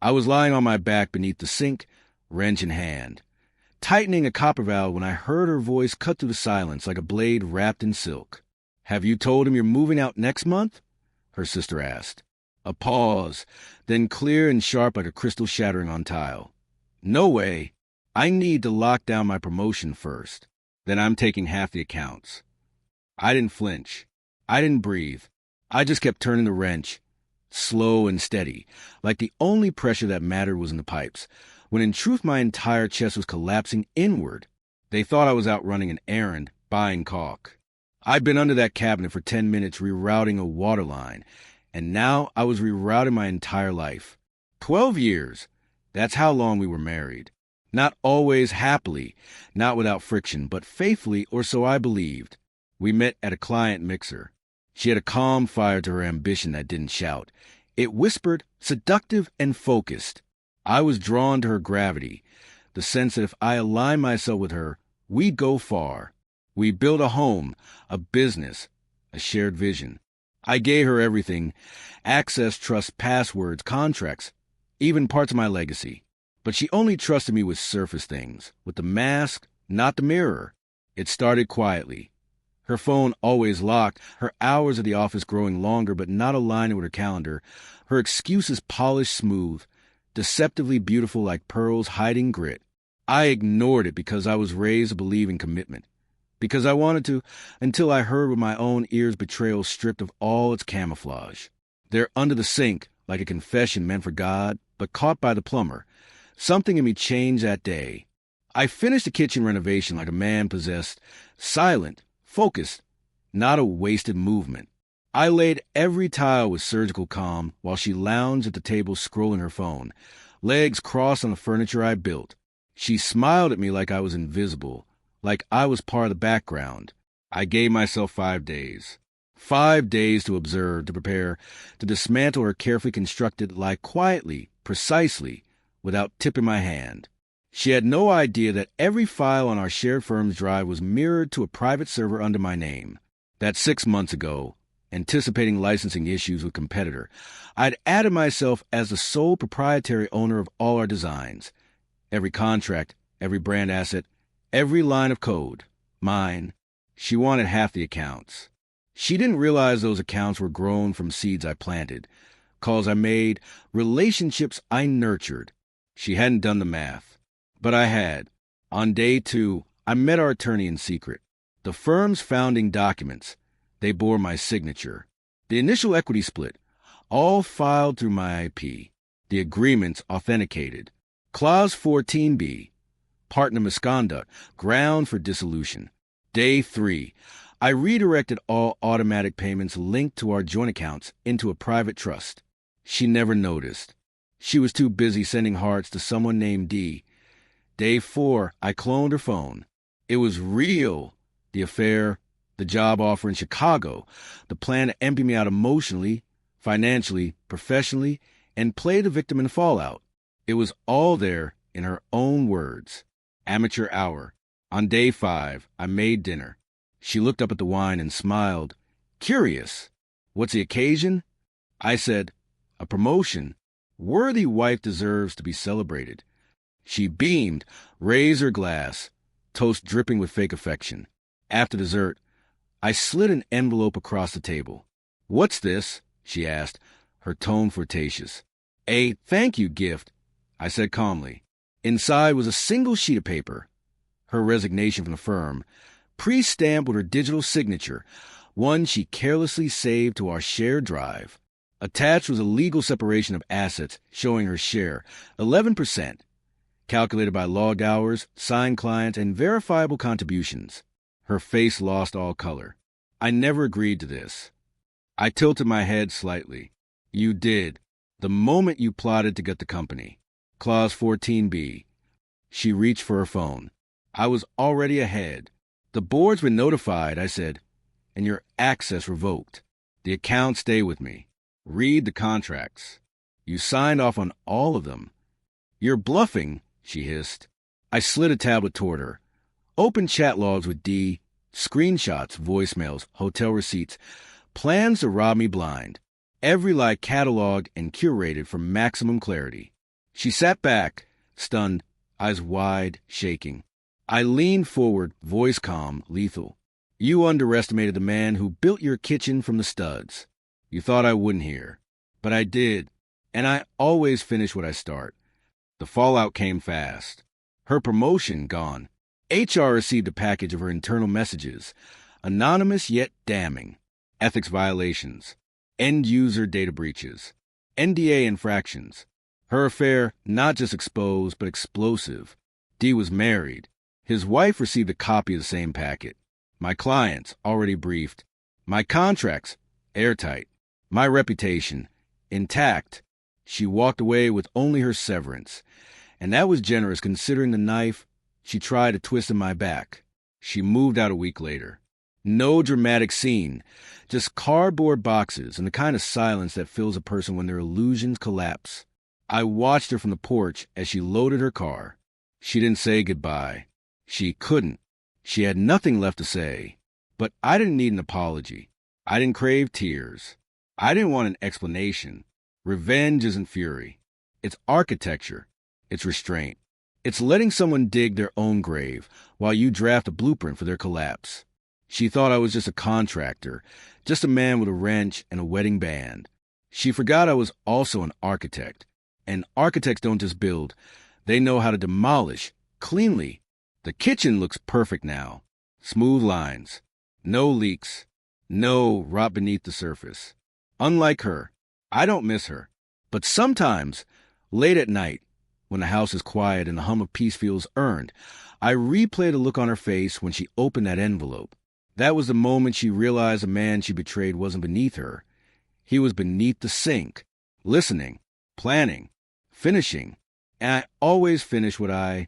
I was lying on my back beneath the sink, wrench in hand, tightening a copper valve when I heard her voice cut through the silence like a blade wrapped in silk. "Have you told him you're moving out next month?" her sister asked. A pause, then clear and sharp like a crystal shattering on tile. "No way. I need to lock down my promotion first. Then I'm taking half the accounts." I didn't flinch. I didn't breathe. I just kept turning the wrench, slow and steady, like the only pressure that mattered was in the pipes, when in truth my entire chest was collapsing inward. They thought I was out running an errand, buying caulk. I'd been under that cabinet for 10 minutes rerouting a water line, and now I was rerouting my entire life. 12 years. That's how long we were married. Not always happily, not without friction, but faithfully, or so I believed. We met at a client mixer. She had a calm fire to her ambition that didn't shout. It whispered, seductive and focused. I was drawn to her gravity, the sense that if I aligned myself with her, we'd go far. We built a home, a business, a shared vision. I gave her everything: access, trust, passwords, contracts, even parts of my legacy. But she only trusted me with surface things, with the mask, not the mirror. It started quietly. Her phone always locked, her hours at the office growing longer but not aligning with her calendar, her excuses polished smooth, deceptively beautiful like pearls hiding grit. I ignored it because I was raised to believe in commitment. Because I wanted to, until I heard with my own ears betrayal stripped of all its camouflage. There under the sink, like a confession meant for God, but caught by the plumber. Something in me changed that day. I finished the kitchen renovation like a man possessed, silent, focused, not a wasted movement. I laid every tile with surgical calm while she lounged at the table scrolling her phone, legs crossed on the furniture I built. She smiled at me like I was invisible, like I was part of the background. I gave myself 5 days. 5 days to observe, to prepare, to dismantle her carefully constructed lie quietly, precisely, without tipping my hand. She had no idea that every file on our shared firm's drive was mirrored to a private server under my name. That 6 months ago, anticipating licensing issues with competitor, I'd added myself as the sole proprietary owner of all our designs. Every contract, every brand asset, every line of code. Mine. She wanted half the accounts. She didn't realize those accounts were grown from seeds I planted, calls I made, relationships I nurtured. She hadn't done the math. But I had. On day 2, I met our attorney in secret. The firm's founding documents, they bore my signature. The initial equity split, all filed through my IP. The agreements authenticated. Clause 14B, partner misconduct, ground for dissolution. Day 3, I redirected all automatic payments linked to our joint accounts into a private trust. She never noticed. She was too busy sending hearts to someone named D. Day 4, I cloned her phone. It was real. The affair, the job offer in Chicago, the plan to empty me out emotionally, financially, professionally, and play the victim in fallout. It was all there in her own words. Amateur hour. On day 5, I made dinner. She looked up at the wine and smiled. Curious. What's the occasion? I said, a promotion. Worthy wife deserves to be celebrated. She beamed, raised her glass, toast dripping with fake affection. After dessert, I slid an envelope across the table. What's this? She asked, her tone flirtatious. A thank you gift, I said calmly. Inside was a single sheet of paper. Her resignation from the firm, pre-stamped with her digital signature, one she carelessly saved to our shared drive. Attached was a legal separation of assets showing her share, 11%, calculated by logged hours, signed clients, and verifiable contributions. Her face lost all color. I never agreed to this. I tilted my head slightly. You did, the moment you plotted to get the company. Clause 14B. She reached for her phone. I was already ahead. The board's been notified, I said, and your access revoked. The accounts stay with me. Read the contracts. You signed off on all of them. You're bluffing, she hissed. I slid a tablet toward her. Open chat logs with D, screenshots, voicemails, hotel receipts, plans to rob me blind. Every lie cataloged and curated for maximum clarity. She sat back, stunned, eyes wide, shaking. I leaned forward, voice calm, lethal. You underestimated the man who built your kitchen from the studs. You thought I wouldn't hear. But I did. And I always finish what I start. The fallout came fast. Her promotion gone. HR received a package of her internal messages. Anonymous yet damning. Ethics violations. End-user data breaches. NDA infractions. Her affair not just exposed, but explosive. D was married. His wife received a copy of the same packet. My clients, already briefed. My contracts, airtight. My reputation, intact. She walked away with only her severance. And that was generous considering the knife she tried to twist in my back. She moved out a week later. No dramatic scene, just cardboard boxes and the kind of silence that fills a person when their illusions collapse. I watched her from the porch as she loaded her car. She didn't say goodbye. She couldn't. She had nothing left to say. But I didn't need an apology. I didn't crave tears. I didn't want an explanation. Revenge isn't fury. It's architecture. It's restraint. It's letting someone dig their own grave while you draft a blueprint for their collapse. She thought I was just a contractor, just a man with a wrench and a wedding band. She forgot I was also an architect. And architects don't just build. They know how to demolish, cleanly. The kitchen looks perfect now. Smooth lines. No leaks. No rot beneath the surface. Unlike her, I don't miss her. But sometimes, late at night, when the house is quiet and the hum of peace feels earned, I replay the look on her face when she opened that envelope. That was the moment she realized the man she betrayed wasn't beneath her. He was beneath the sink, listening, planning, finishing. And I always finish what I